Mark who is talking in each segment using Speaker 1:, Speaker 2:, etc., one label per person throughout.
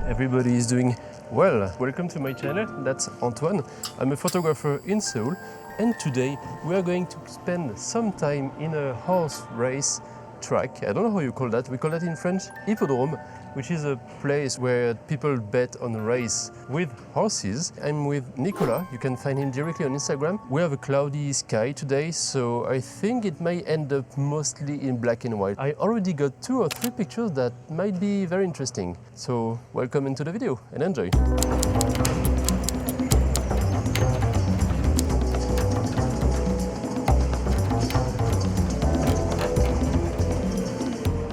Speaker 1: everybody is doing well. Welcome to my channel, that's Antoine. I'm a photographer in Seoul, and today we are going to spend some time in a horse race track. I don't know how you call that. We call that in French hippodrome, which is a place where people bet on a race with horses. I'm with Nicolas. You can find him directly on Instagram. We have a cloudy sky today, so I think it may end up mostly in black and white. I already got 2 or 3 pictures that might be very interesting. So welcome into the video and enjoy.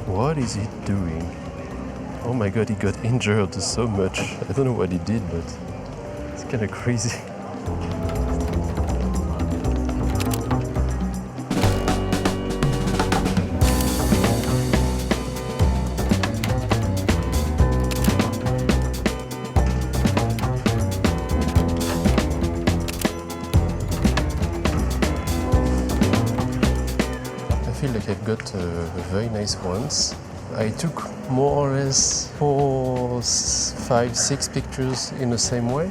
Speaker 1: What is he doing? Oh my god, he got injured so much. I don't know what he did, but it's kind of crazy. I feel like I've got very nice ones. I took more or less 4, 5, 6 pictures in the same way.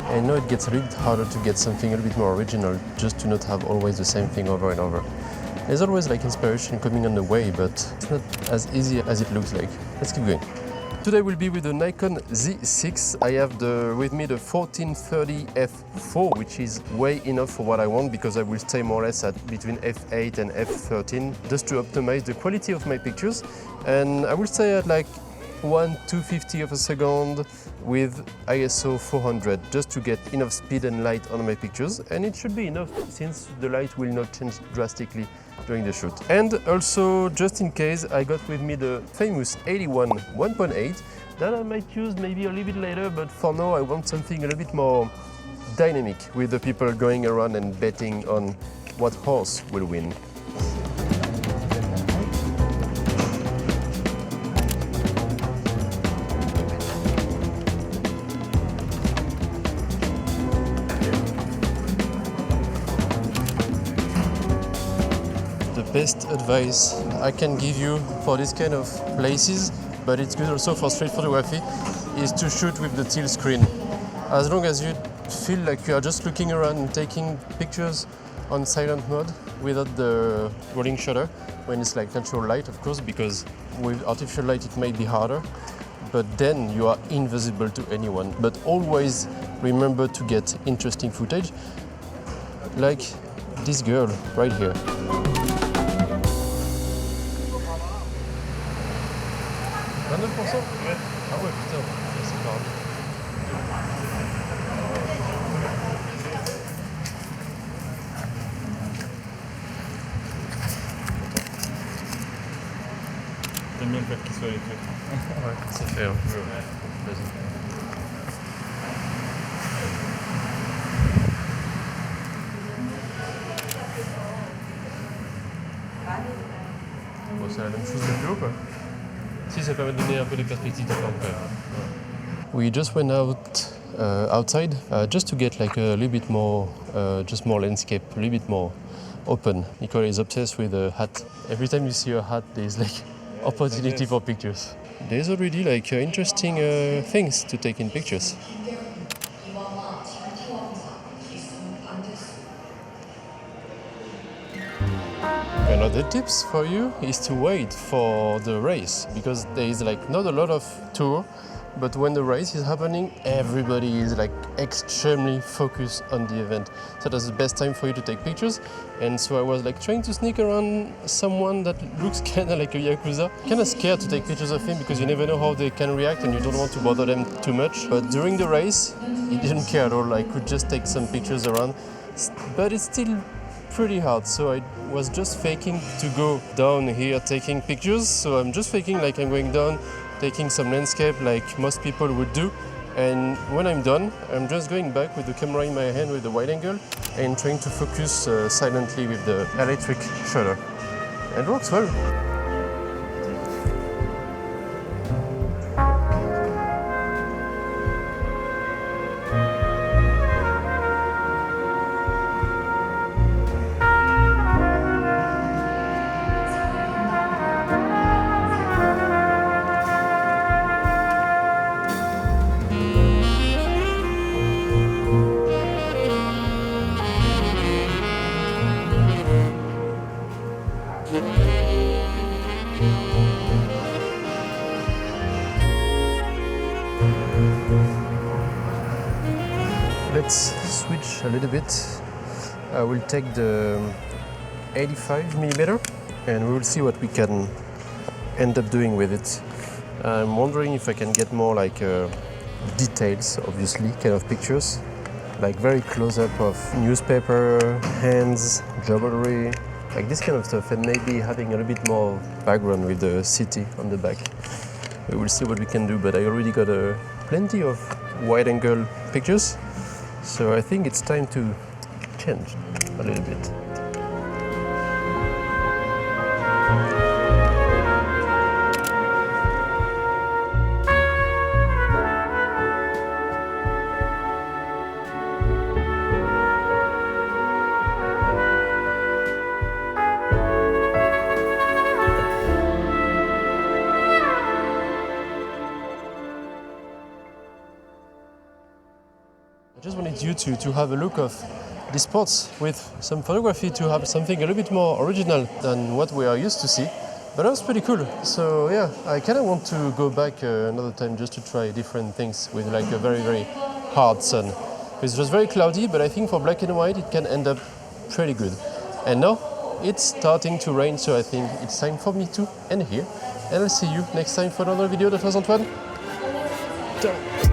Speaker 1: I know it gets a little bit harder to get something a little bit more original, just to not have always the same thing over and over. There's always like inspiration coming on the way, but it's not as easy as it looks like. Let's keep going. Today we'll be with the Nikon Z6. I have with me the 1430 f4, which is way enough for what I want, because I will stay more or less at between f8 and f13 just to optimize the quality of my pictures. And I will stay at like 1/250 of a second with ISO 400 just to get enough speed and light on my pictures, and it should be enough since the light will not change drastically during the shoot. And also, just in case, I got with me the famous 81 1.8 that I might use maybe a little bit later, but for now I want something a little bit more dynamic with the people going around and betting on what horse will win. Best advice I can give you for this kind of places, but it's good also for street photography, is to shoot with the tilt screen. As long as you feel like you are just looking around and taking pictures on silent mode without the rolling shutter, when it's like natural light, of course, because with artificial light it may be harder, but then you are invisible to anyone. But always remember to get interesting footage, like this girl right here. Ouais. Ah ouais, putain, c'est pas grave.
Speaker 2: T'aimes bien le fait qu'il soit électrique.
Speaker 1: Ouais, ça fait un peu plaisir. Bon, c'est la même chose que le haut, quoi. Si, ça permet de donner un peu de perspective de forme. We just went outside just to get like a little bit more, just more landscape, a little bit more open. Nicolas is obsessed with a hat. Every time you see a hat, there's like opportunity for pictures. There's already like interesting things to take in pictures. Another tips for you is to wait for the race, because there is like not a lot of tour, but when the race is happening, everybody is like extremely focused on the event. So that's the best time for you to take pictures. And so I was like trying to sneak around someone that looks kind of like a Yakuza. Kind of scared to take pictures of him because you never know how they can react and you don't want to bother them too much. But during the race, he didn't care at all. I could just take some pictures around, but it's still pretty hard, so I was just faking to go down here taking pictures. So I'm just faking like I'm going down, taking some landscape like most people would do, and when I'm done, I'm just going back with the camera in my hand with the wide angle and trying to focus silently with the electric shutter. And it works well. let's switch a little bit. I will take the 85mm and we will see what we can end up doing with it. I'm wondering if I can get more like details, obviously, kind of pictures, like very close-up of newspaper, hands, jewelry, like this kind of stuff, and maybe having a little bit more background with the city on the back. We will see what we can do, but I already got plenty of wide-angle pictures, so I think it's time to change a little bit. I just wanted you to have a look of these spots with some photography, to have something a little bit more original than what we are used to see. But that was pretty cool. So yeah, I kind of want to go back another time just to try different things with like a very, very hard sun. It was very cloudy, but I think for black and white it can end up pretty good. And now it's starting to rain, so I think it's time for me to end here. And I'll see you next time for another video. That was Antoine. Ciao.